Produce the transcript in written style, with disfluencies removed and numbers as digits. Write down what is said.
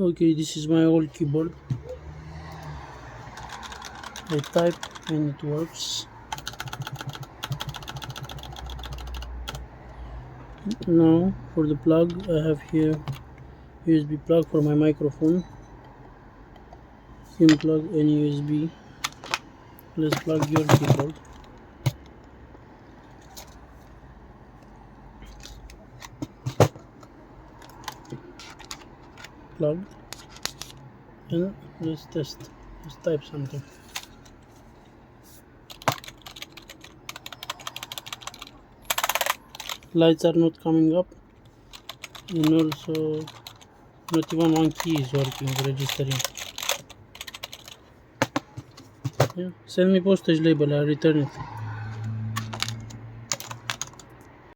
Okay, this is my old keyboard. I type and it works. Now for the plug, I have here USB plug for my microphone. You can plug any USB. Let's plug your keyboard. Plugged. And let's test. Let's type something. Lights are not coming up, and also not even one key is working, registering. Yeah. Send me postage label, I'll return it.